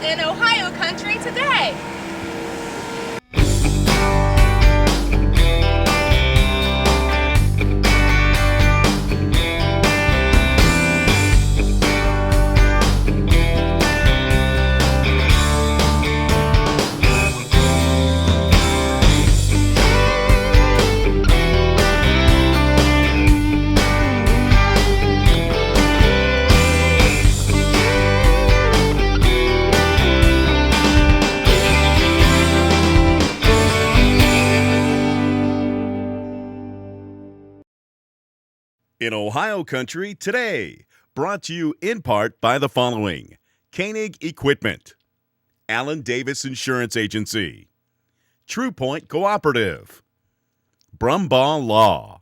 in Ohio country today. In Ohio country today, brought to you in part by the following: Koenig Equipment, Allen Davis Insurance Agency, TRUPOINTE Cooperative, Brumbaugh Law,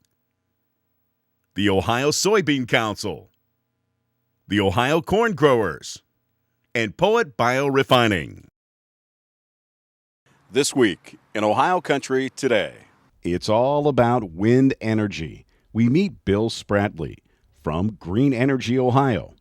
the Ohio Soybean Council, the Ohio Corn Growers, and Poet BIOREFINING. This week in Ohio country today, it's all about wind energy. We meet Bill Sprately from Green Energy, Ohio.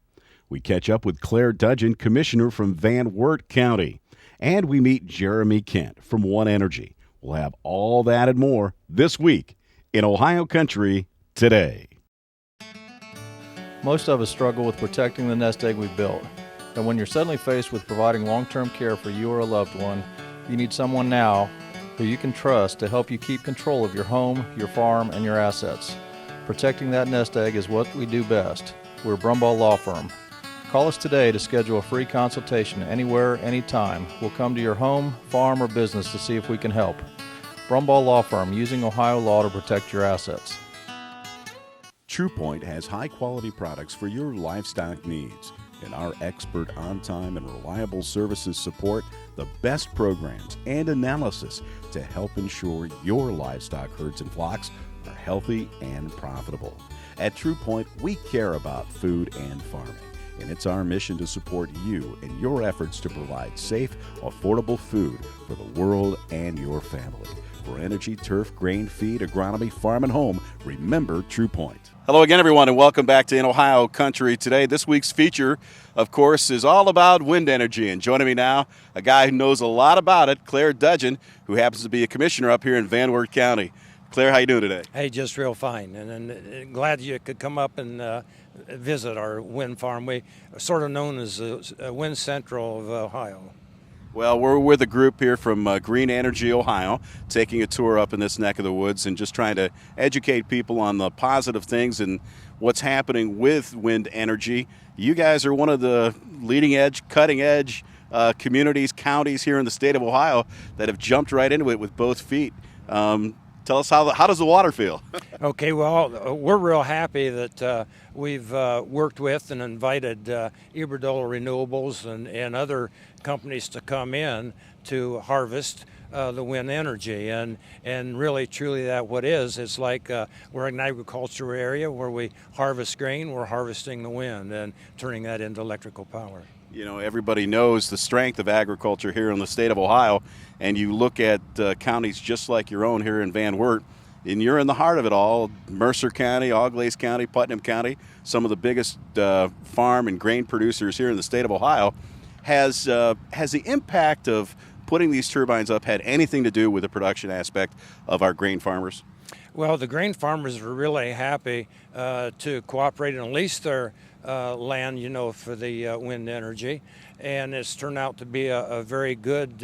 We catch up with Clair Dudgeon, commissioner from Wert County. And we meet Jereme Kent from One Energy. We'll have all that and more this week in Ohio country today. Most of us struggle with protecting the nest egg we've built. And when you're suddenly faced with providing long-term care for you or a loved one, you need someone now who you can trust to help you keep control of your home, your farm, and your assets. Protecting that nest egg is what we do best. We're Brumbaugh Law Firm. Call us today to schedule a free consultation anywhere, anytime. We'll come to your home, farm, or business to see if we can help. Brumbaugh Law Firm, using Ohio law to protect your assets. TRUPOINTE has high-quality products for your livestock needs, and our expert on-time and reliable services support the best programs and analysis to help ensure your livestock herds and flocks are healthy and profitable. At TRUPOINTE, we care about food and farming, and it's our mission to support you in your efforts to provide safe, affordable food for the world and your family. For energy, turf, grain, feed, agronomy, farm, and home, remember TRUPOINTE. Hello again, everyone, and welcome back to In Ohio Country Today. This week's feature, of course, is all about wind energy. And joining me now, a guy who knows a lot about it, Clair Dudgeon, who happens to be a commissioner up here in Wert County. Clair, how you doing today? Hey, just real fine, and glad you could come up and visit our wind farm. We are sort of known as the Wind Central of Ohio. Well, we're with a group here from Green Energy, Ohio, taking a tour up in this neck of the woods and just trying to educate people on the positive things and what's happening with wind energy. You guys are one of the leading edge, cutting edge communities, counties here in the state of Ohio that have jumped right into it with both feet. Tell us how does the water feel? Okay, well, we're real happy that we've worked with and invited Iberdrola Renewables and other companies to come in to harvest the wind energy, and really truly that what is, it's like we're an agricultural area where we harvest grain, we're harvesting the wind and turning that into electrical power. You know, everybody knows the strength of agriculture here in the state of Ohio, and you look at counties just like your own here in Wert, and you're in the heart of it all. Mercer County, Auglaize County, Putnam County, some of the biggest farm and grain producers here in the state of Ohio. Has the impact of putting these turbines up had anything to do with the production aspect of our grain farmers? Well, the grain farmers were really happy to cooperate and lease their land, for the wind energy, and it's turned out to be a very good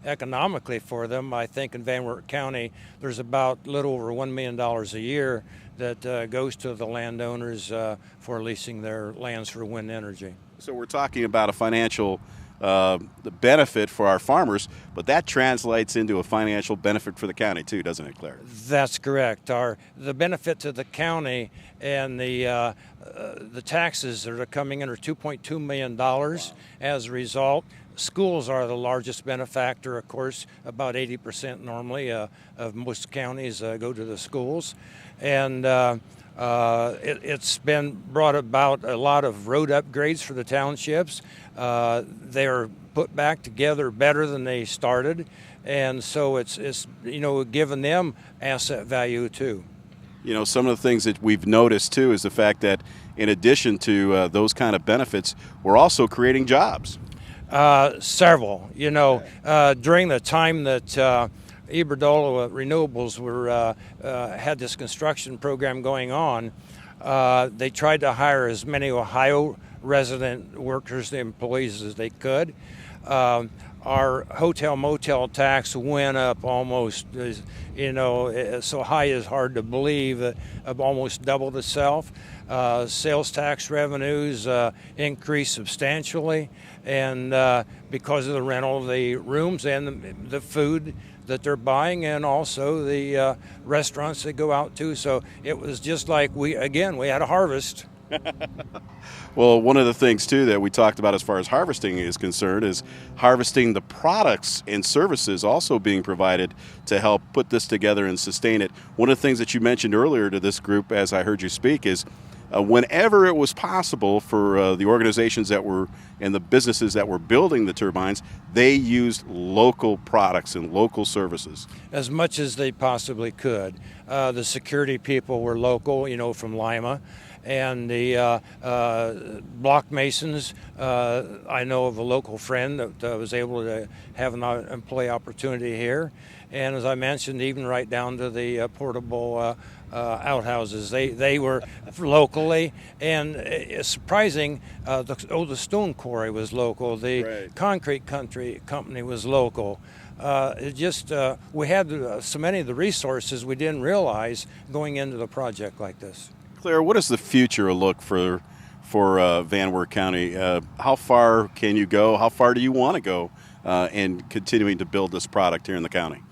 economically for them. I think in Wert County there's about a little over $1 million a year that goes to the landowners for leasing their lands for wind energy. So we're talking about a financial benefit for our farmers, but that translates into a financial benefit for the county too, doesn't it, Clair? That's correct. The benefit to the county and the taxes that are coming in are $2.2 million. Wow. As a result. Schools are the largest benefactor, of course. About 80% normally of most counties go to the schools. And it's been brought about a lot of road upgrades for the townships. They are put back together better than they started. And so it's given them asset value too. You know, some of the things that we've noticed too is the fact that in addition to those kind of benefits, we're also creating jobs. Several. During the time that Iberdrola Renewables had this construction program going on, they tried to hire as many Ohio resident workers, employees, as they could. Our hotel motel tax went up almost, so high is hard to believe, almost doubled itself. Sales tax revenues increased substantially, and because of the rental of the rooms and the food that they're buying, and also the restaurants they go out to. So it was just like we had a harvest. Well, one of the things, too, that we talked about as far as harvesting is concerned is harvesting the products and services also being provided to help put this together and sustain it. One of the things that you mentioned earlier to this group, as I heard you speak, is whenever it was possible for the organizations that were and the businesses that were building the turbines, they used local products and local services. As much as they possibly could. The security people were local, from Lima. And the block masons, I know of a local friend that was able to have an employee opportunity here. And as I mentioned, even right down to the portable outhouses, they were locally. And it's surprising, the stone quarry was local. The concrete company was local. We had so many of the resources we didn't realize going into the project like this. Claire, what is the future look for Van Wert County? How far can you go? How far do you want to go in continuing to build this product here in the county?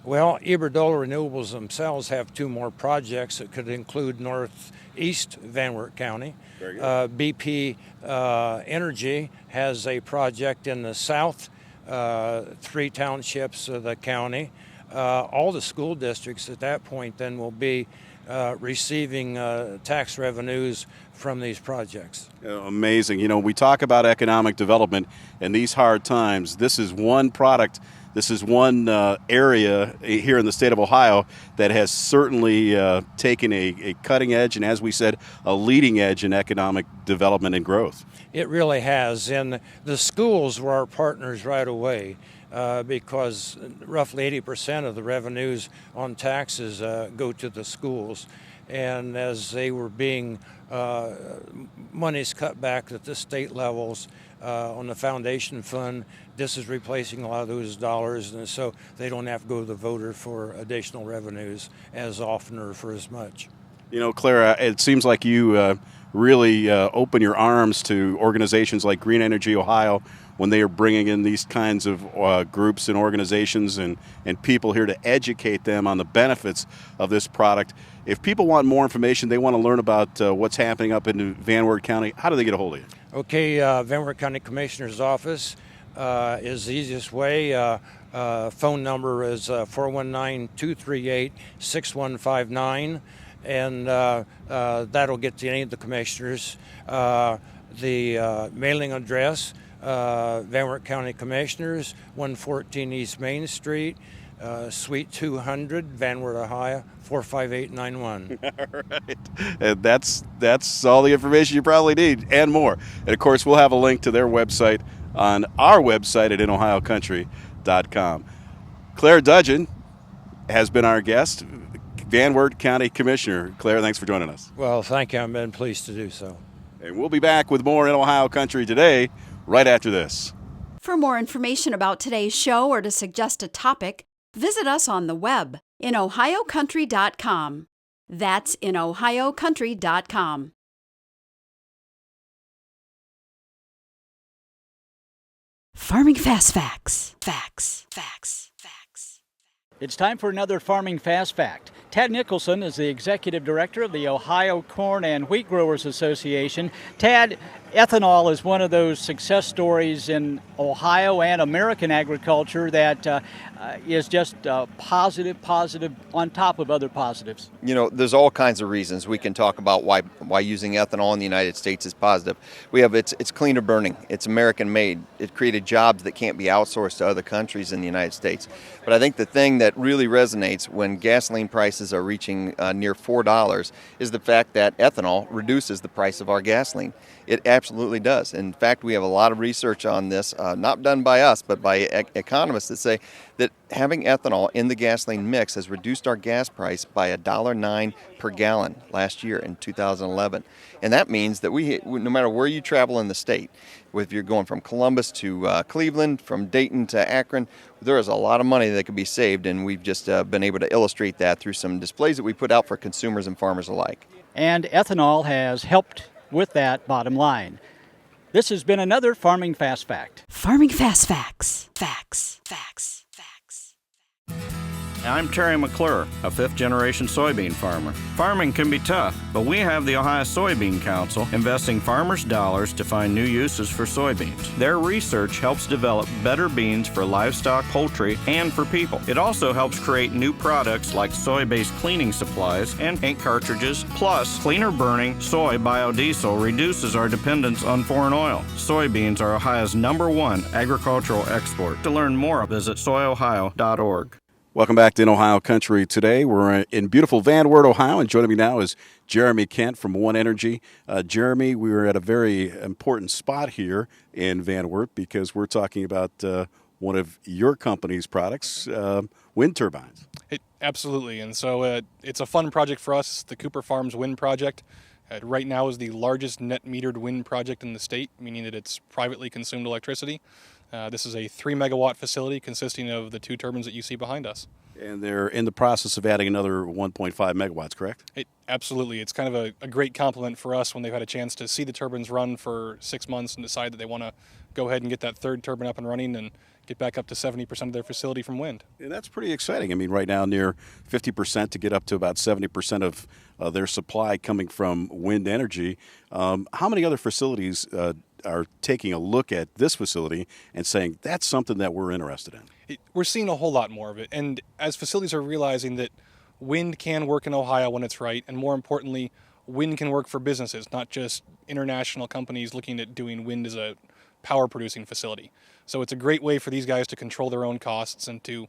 Well, Iberdrola Renewables themselves have 2 more projects that could include northeast Van Wert County. BP Energy has a project in the south, 3 townships of the county. All the school districts at that point then will be receiving tax revenues from these projects. Amazing. We talk about economic development in these hard times. This is one product, this is one area here in the state of Ohio that has certainly taken a cutting edge and, as we said, a leading edge in economic development and growth. It really has. And the schools were our partners right away. Because roughly 80% of the revenues on taxes go to the schools. And as they were being monies cut back at the state levels on the foundation fund, this is replacing a lot of those dollars, and so they don't have to go to the voter for additional revenues as often or for as much. Claire, it seems like you really open your arms to organizations like Green Energy Ohio when they are bringing in these kinds of groups and organizations and people here to educate them on the benefits of this product. If people want more information, they want to learn about what's happening up in Van Wert County, how do they get a hold of you? Okay, Van Wert County Commissioner's Office is the easiest way. Phone number is 419-238-6159. And that'll get to any of the commissioners. The mailing address, Van Wert County Commissioners, 114 East Main Street, Suite 200, Van Wert, Ohio, 45891. All right. And that's all the information you probably need and more. And, of course, we'll have a link to their website on our website at inohiocountry.com. Clair Dudgeon has been our guest, Van Wert County Commissioner. Claire, thanks for joining us. Well, thank you. I've been pleased to do so. And we'll be back with more In Ohio Country today, right after this. For more information about today's show or to suggest a topic, visit us on the web, inohiocountry.com. That's inohiocountry.com. Farming Fast Facts. Facts. It's time for another Farming Fast Fact. Tad Nicholson is the Executive Director of the Ohio Corn and Wheat Growers Association. Tad, ethanol is one of those success stories in Ohio and American agriculture that is just positive on top of other positives. There's all kinds of reasons we can talk about why using ethanol in the United States is positive. We have it's cleaner burning, it's American made, it created jobs that can't be outsourced to other countries in the United States. But I think the thing that really resonates when gasoline prices are reaching near $4 is the fact that ethanol reduces the price of our gasoline. It absolutely does. In fact, we have a lot of research on this, not done by us, but by economists that say that having ethanol in the gasoline mix has reduced our gas price by $1.09 per gallon last year in 2011. And that means that no matter where you travel in the state, if you're going from Columbus to Cleveland, from Dayton to Akron, there is a lot of money that could be saved, and we've just been able to illustrate that through some displays that we put out for consumers and farmers alike. And ethanol has helped with that bottom line. This has been another Farming Fast Fact. Farming Fast Facts. Facts. Facts. Facts. I'm Jereme Clair, a fifth-generation soybean farmer. Farming can be tough, but we have the Ohio Soybean Council investing farmers' dollars to find new uses for soybeans. Their research helps develop better beans for livestock, poultry, and for people. It also helps create new products like soy-based cleaning supplies and paint cartridges. Plus, cleaner-burning soy biodiesel reduces our dependence on foreign oil. Soybeans are Ohio's #1 agricultural export. To learn more, visit soyohio.org. Welcome back to In Ohio Country today. We're in beautiful Van Wert, Ohio, and joining me now is Jereme Kent from One Energy. Jereme, we were at a very important spot here in Van Wert because we're talking about one of your company's products, wind turbines. Absolutely, and so it's a fun project for us, the Cooper Farms Wind Project. Right now is the largest net metered wind project in the state, meaning that it's privately consumed electricity. This is a 3-megawatt facility consisting of the 2 turbines that you see behind us. And they're in the process of adding another 1.5 megawatts, correct? Absolutely. It's kind of a great compliment for us when they've had a chance to see the turbines run for 6 months and decide that they want to go ahead and get that 3rd turbine up and running and get back up to 70% of their facility from wind. And that's pretty exciting. I mean, right now near 50% to get up to about 70% of their supply coming from wind energy. How many other facilities are taking a look at this facility and saying that's something that we're interested in? We're seeing a whole lot more of it. And as facilities are realizing that wind can work in Ohio when it's right, and more importantly, wind can work for businesses, not just international companies looking at doing wind as a power producing facility. So it's a great way for these guys to control their own costs and to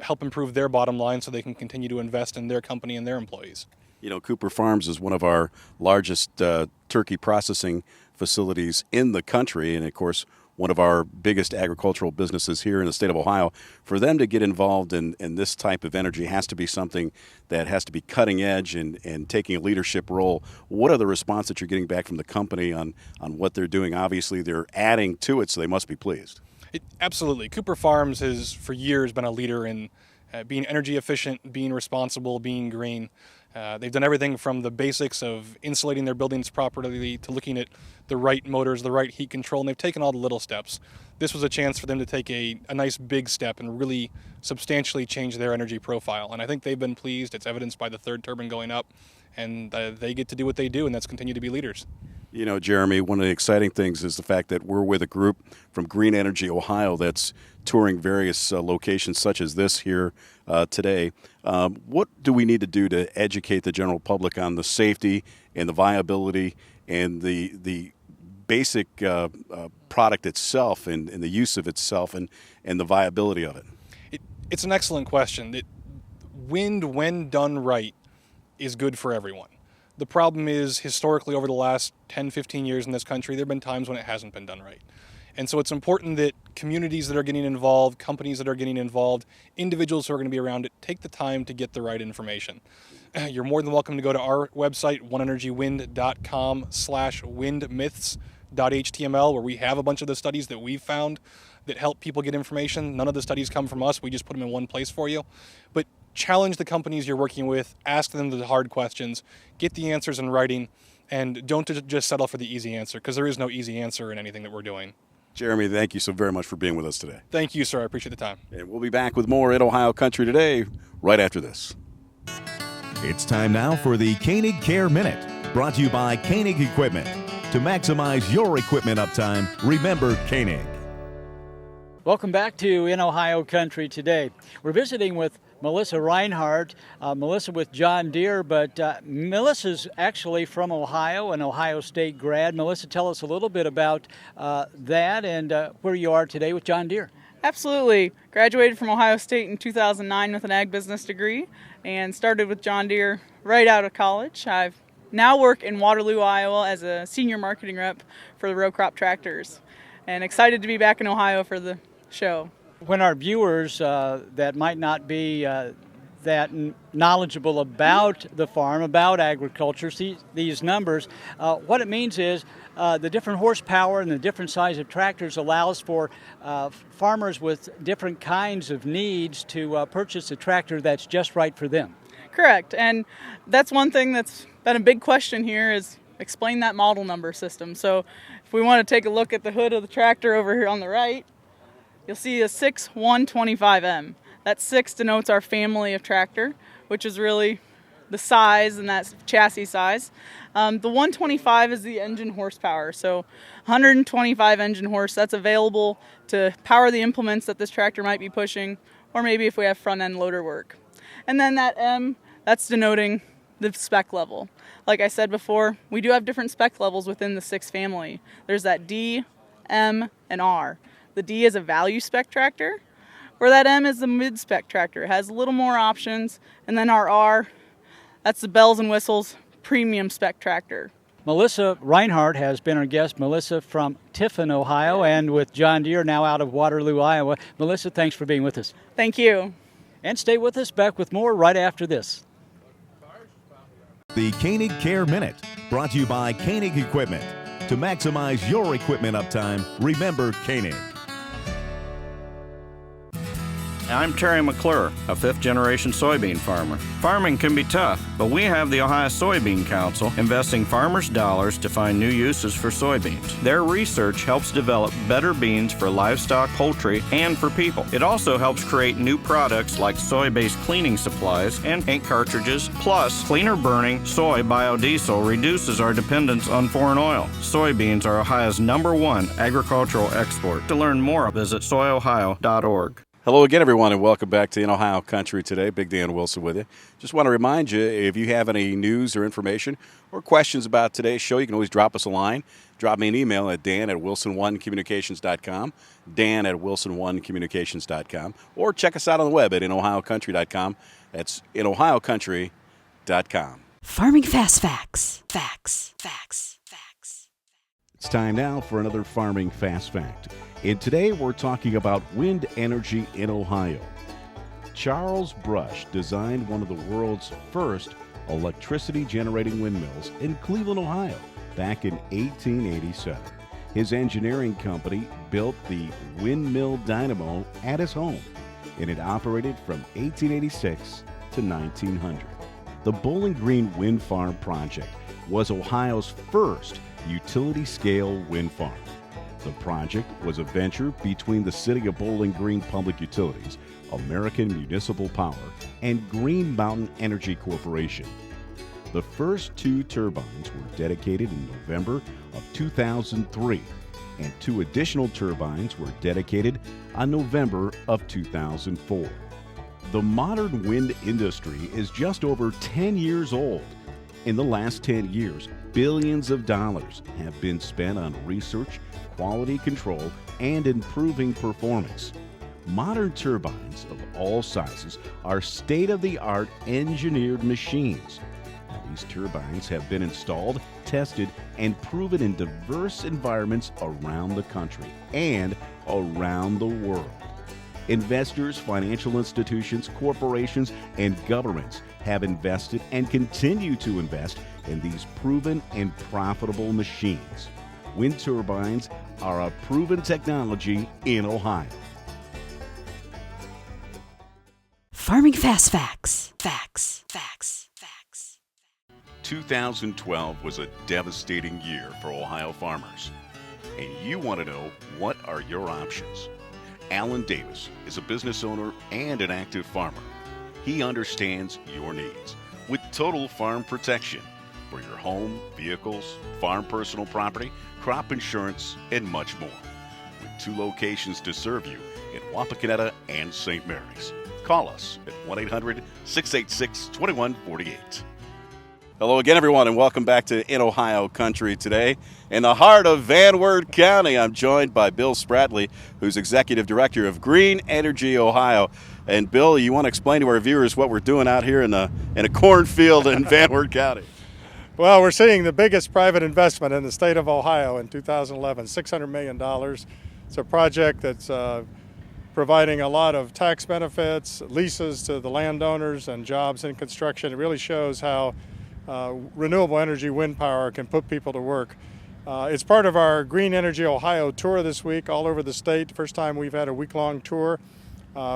help improve their bottom line so they can continue to invest in their company and their employees. You know, Cooper Farms is one of our largest turkey processing facilities in the country, and of course one of our biggest agricultural businesses here in the state of Ohio. For them to get involved in this type of energy has to be something that has to be cutting edge and taking a leadership role. What are the response that you're getting back from the company on what they're doing? Obviously they're adding to it, so they must be pleased. Absolutely. Cooper Farms has for years been a leader in being energy efficient, being responsible, being green. They've done everything from the basics of insulating their buildings properly to looking at the right motors, the right heat control, and they've taken all the little steps. This was a chance for them to take a nice big step and really substantially change their energy profile. And I think they've been pleased. It's evidenced by the 3rd turbine going up, and they get to do what they do, and that's continue to be leaders. You know, Jereme, one of the exciting things is the fact that we're with a group from Green Energy Ohio that's touring various locations such as this here today. What do we need to do to educate the general public on the safety and the viability and the basic product itself and the use of itself and the viability of it? It's an excellent question. Wind, when done right, is good for everyone. The problem is, historically, over the last 10, 15 years in this country, there have been times when it hasn't been done right. And so it's important that communities that are getting involved, companies that are getting involved, individuals who are going to be around it, take the time to get the right information. You're more than welcome to go to our website, oneenergywind.com/windmyths.html, where we have a bunch of the studies that we've found that help people get information. None of the studies come from us. We just put them in one place for you. But challenge the companies you're working with, ask them the hard questions, get the answers in writing, and don't just settle for the easy answer, because there is no easy answer in anything that we're doing. Jereme, thank you so very much for being with us today. Thank you, sir. I appreciate the time. And we'll be back with more in Ohio Country today right after this. It's time now for the Koenig Care Minute, brought to you by Koenig Equipment. To maximize your equipment uptime, remember Koenig. Welcome back to In Ohio Country today. We're visiting with Melissa Reinhardt, Melissa with John Deere, but Melissa's actually from Ohio, an Ohio State grad. Melissa, tell us a little bit about that and where you are today with John Deere. Absolutely. Graduated from Ohio State in 2009 with an ag business degree and started with John Deere right out of college. I've now work in Waterloo, Iowa as a senior marketing rep for the row crop tractors. And excited to be back in Ohio for the show. When our viewers that might not be that knowledgeable about the farm, about agriculture, see these numbers, what it means is the different horsepower and the different size of tractors allows for farmers with different kinds of needs to purchase a tractor that's just right for them. Correct, and that's one thing that's been a big question here is explain that model number system. So if we want to take a look at the hood of the tractor over here on the right, you'll see a 6125M. That 6 denotes our family of tractor, which is really the size and that's chassis size. The 125 is the engine horsepower, so 125 engine horse, that's available to power the implements that this tractor might be pushing, or maybe if we have front end loader work. And then that M, that's denoting the spec level. Like I said before, we do have different spec levels within the 6 family. There's that D, M, and R. The D is a value spec tractor, where that M is the mid-spec tractor. It has a little more options, and then our R, that's the bells and whistles premium spec tractor. Melissa Reinhardt has been our guest. Melissa from Tiffin, Ohio, and with John Deere now out of Waterloo, Iowa. Melissa, thanks for being with us. Thank you. And stay with us, back with more right after this. The Koenig Care Minute, brought to you by Koenig Equipment. To maximize your equipment uptime, remember Koenig. I'm Terry McClure, a fifth-generation soybean farmer. Farming can be tough, but we have the Ohio Soybean Council investing farmers' dollars to find new uses for soybeans. Their research helps develop better beans for livestock, poultry, and for people. It also helps create new products like soy-based cleaning supplies and paint cartridges. Plus, cleaner-burning soy biodiesel reduces our dependence on foreign oil. Soybeans are Ohio's #1 agricultural export. To learn more, visit soyohio.org. Hello again, everyone, and welcome back to In Ohio Country today. Big Dan Wilson with you. Just want to remind you, if you have any news or information or questions about today's show, you can always drop us a line. Drop me an email at dan@wilson1communications.com, dan@wilson1communications.com, or check us out on the web at inohiocountry.com. That's inohiocountry.com. Farming Fast Facts. Facts. It's time now for another Farming Fast Fact. And today we're talking about wind energy in Ohio. Charles Brush designed one of the world's first electricity-generating windmills in Cleveland, Ohio, back in 1887. His engineering company built the windmill dynamo at his home, and it operated from 1886 to 1900. The Bowling Green Wind Farm project was Ohio's first utility-scale wind farm. The project was a venture between the City of Bowling Green Public Utilities, American Municipal Power, and Green Mountain Energy Corporation. The first 2 turbines were dedicated in November of 2003, and 2 additional turbines were dedicated on November of 2004. The modern wind industry is just over 10 years old. In the last 10 years, billions of dollars have been spent on research, quality control, and improving performance. Modern turbines of all sizes are state-of-the-art engineered machines. Now, these turbines have been installed, tested, and proven in diverse environments around the country and around the world. Investors, financial institutions, corporations, and governments have invested and continue to invest in these proven and profitable machines. Wind turbines are a proven technology in Ohio. Farming Fast Facts. Facts. 2012 was a devastating year for Ohio farmers. And you want to know, what are your options? Alan Davis is a business owner and an active farmer. He understands your needs with Total Farm Protection for your home, vehicles, farm personal property, crop insurance, and much more. With 2 locations to serve you in Wapakoneta and St. Mary's. Call us at 1-800-686-2148. Hello again, everyone, and welcome back to In Ohio Country today. In the heart of Van Wert County, I'm joined by Bill Sprately, who's Executive Director of Green Energy Ohio. And Bill, you want to explain to our viewers what we're doing out here in a cornfield in Van Wert County? Well, we're seeing the biggest private investment in the state of Ohio in 2011, $600 million. It's a project that's providing a lot of tax benefits, leases to the landowners, and jobs in construction. It really shows how renewable energy wind power can put people to work. It's part of our Green Energy Ohio tour this week all over the state. First time we've had a week-long tour.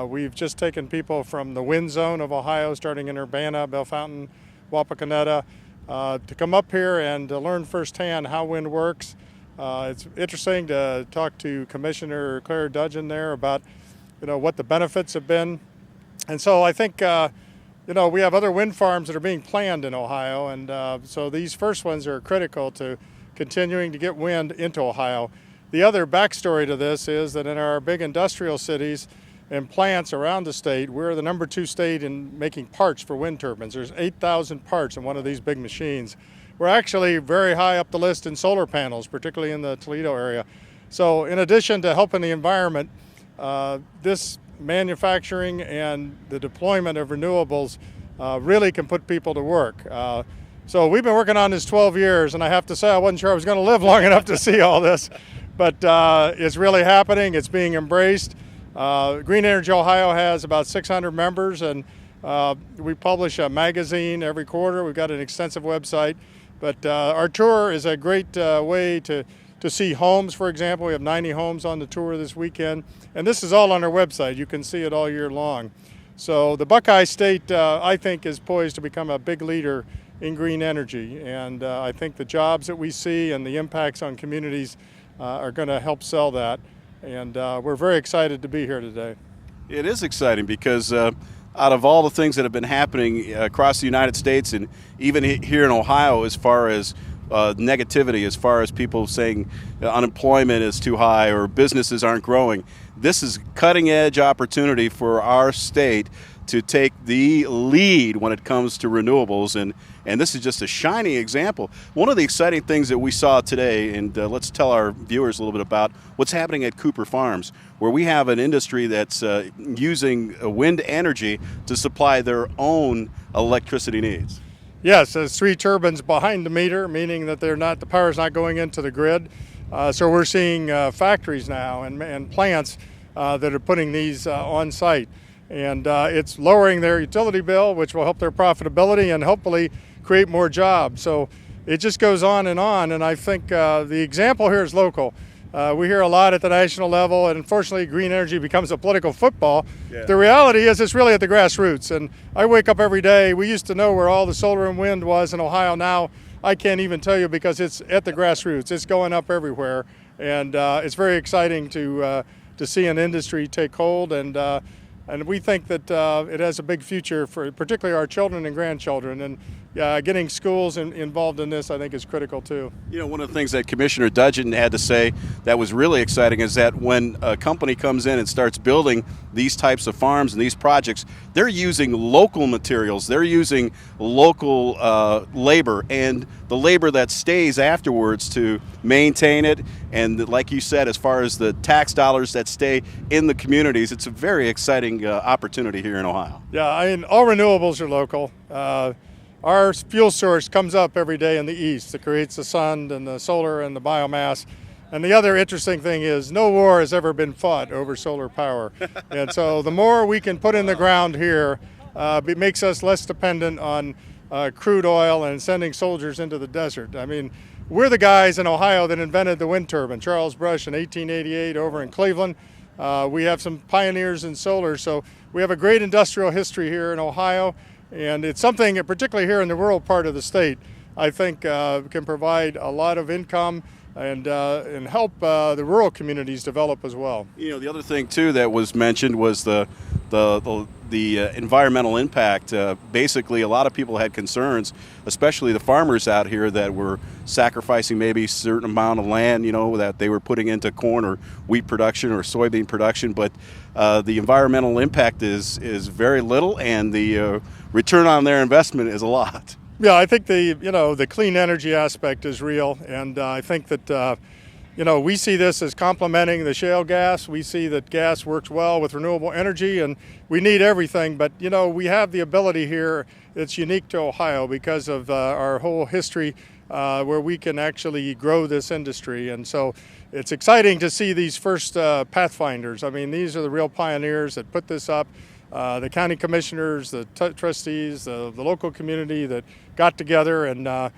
We've just taken people from the wind zone of Ohio, starting in Urbana, Bellefontaine, Wapakoneta, to come up here and to learn firsthand how wind works. It's interesting to talk to Commissioner Clair Dudgeon there about, what the benefits have been. And so I think, we have other wind farms that are being planned in Ohio, and so these first ones are critical to continuing to get wind into Ohio. The other backstory to this is that in our big industrial cities and plants around the state, we're the number 2 state in making parts for wind turbines. There's 8,000 parts in one of these big machines. We're actually very high up the list in solar panels, particularly in the Toledo area. So in addition to helping the environment, this manufacturing and the deployment of renewables really can put people to work. So we've been working on this 12 years, and I have to say I wasn't sure I was going to live long enough to see all this, but it's really happening. It's being embraced. Green Energy Ohio has about 600 members, and we publish a magazine every quarter. We've got an extensive website, but our tour is a great way to see homes, for example. We have 90 homes on the tour this weekend, and this is all on our website. You can see it all year long. So the Buckeye State, I think, is poised to become a big leader in green energy, and I think the jobs that we see and the impacts on communities are going to help sell that, and we're very excited to be here today. It is exciting because out of all the things that have been happening across the United States and even here in Ohio, as far as negativity, as far as people saying unemployment is too high or businesses aren't growing, this is cutting edge opportunity for our state to take the lead when it comes to renewables, and this is just a shining example. One of the exciting things that we saw today, and let's tell our viewers a little bit about what's happening at Cooper Farms, where we have an industry that's using wind energy to supply their own electricity needs. Yes, there's 3 turbines behind the meter, meaning that the power's not going into the grid. So we're seeing factories now and plants that are putting these on site. And it's lowering their utility bill, which will help their profitability and hopefully create more jobs. So it just goes on, and I think the example here is local. We hear a lot at the national level, and unfortunately green energy becomes a political football. Yeah. The reality is it's really at the grassroots, and I wake up every day. We used to know where all the solar and wind was in Ohio. Now I can't even tell you because it's at the grassroots. It's going up everywhere, and it's very exciting to see an industry take hold, and we think that it has a big future for particularly our children and grandchildren, and getting schools involved in this I think is critical too. One of the things that Commissioner Dudgeon had to say that was really exciting is that when a company comes in and starts building these types of farms and these projects, they're using local materials, they're using local labor, and the labor that stays afterwards to maintain it, and like you said, as far as the tax dollars that stay in the communities, it's a very exciting opportunity here in Ohio. Yeah, I mean, all renewables are local. Our fuel source comes up every day in the east. It creates the sun and the solar and the biomass. And the other interesting thing is no war has ever been fought over solar power. And so the more we can put in the ground here, it makes us less dependent on crude oil and sending soldiers into the desert. I mean, we're the guys in Ohio that invented the wind turbine. Charles Brush in 1888 over in Cleveland. We have some pioneers in solar, so we have a great industrial history here in Ohio. And it's something, particularly here in the rural part of the state, I think can provide a lot of income and help the rural communities develop as well. The other thing too that was mentioned was the environmental impact. Basically, a lot of people had concerns, especially the farmers out here that were sacrificing maybe a certain amount of land, that they were putting into corn or wheat production or soybean production. But the environmental impact is very little, and the return on their investment is a lot. Yeah, I think the clean energy aspect is real, and I think that we see this as complementing the shale gas. We see that gas works well with renewable energy, and we need everything. But we have the ability here it's unique to Ohio because of our whole history where we can actually grow this industry. And so it's exciting to see these first pathfinders. I mean, these are the real pioneers that put this up. The county commissioners, the trustees, the local community that got together and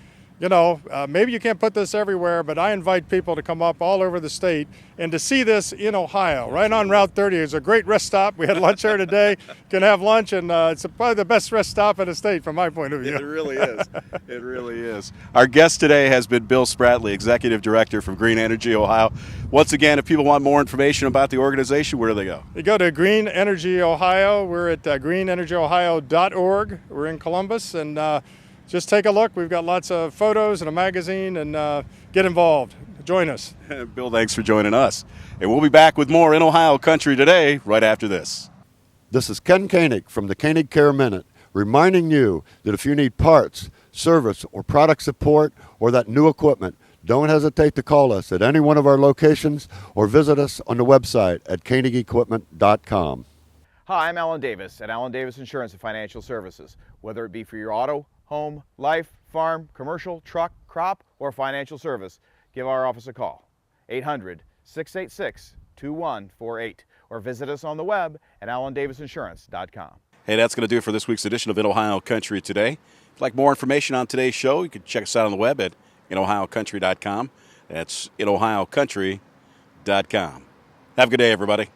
maybe you can't put this everywhere, but I invite people to come up all over the state and to see this in Ohio, right on Route 30. It's a great rest stop. We had lunch there today. Can have lunch, and it's probably the best rest stop in the state from my point of view. It really is. It really is. Our guest today has been Bill Sprately, Executive Director from Green Energy Ohio. Once again, if people want more information about the organization, where do they go? You go to Green Energy Ohio. We're at greenenergyohio.org. We're in Columbus, and just take a look. We've got lots of photos and a magazine, and get involved. Join us. Bill, thanks for joining us. And we'll be back with more In Ohio Country today, right after this. This is Ken Koenig from the Koenig Care Minute, reminding you that if you need parts, service, or product support, or that new equipment, don't hesitate to call us at any one of our locations or visit us on the website at koenigequipment.com. Hi, I'm Alan Davis at Alan Davis Insurance and Financial Services. Whether it be for your auto, home, life, farm, commercial, truck, crop, or financial service, give our office a call. 800-686-2148 or visit us on the web at alandavisinsurance.com. Hey, that's going to do it for this week's edition of In Ohio Country Today. If you'd like more information on today's show, you can check us out on the web at inohiocountry.com. That's inohiocountry.com. Have a good day, everybody.